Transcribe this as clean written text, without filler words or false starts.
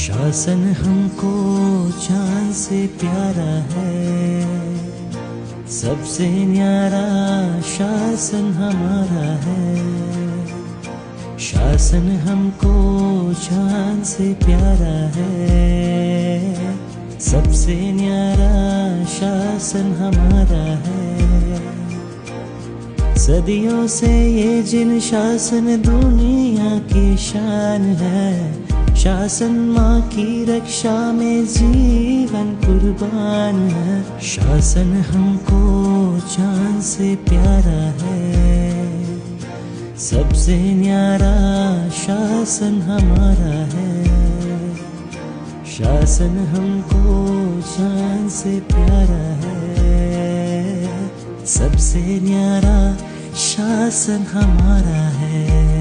शासन हमको जान से प्यारा है, सबसे न्यारा शासन हमारा है। शासन हमको जान से प्यारा है, सबसे न्यारा शासन हमारा है। सदियों से ये जिन शासन दुनिया की शान है, शासन माँ की रक्षा में जीवन कुर्बान है। शासन हमको जान से प्यारा है, सबसे न्यारा शासन हमारा है। शासन हमको जान से प्यारा है, सबसे न्यारा शासन हमारा है।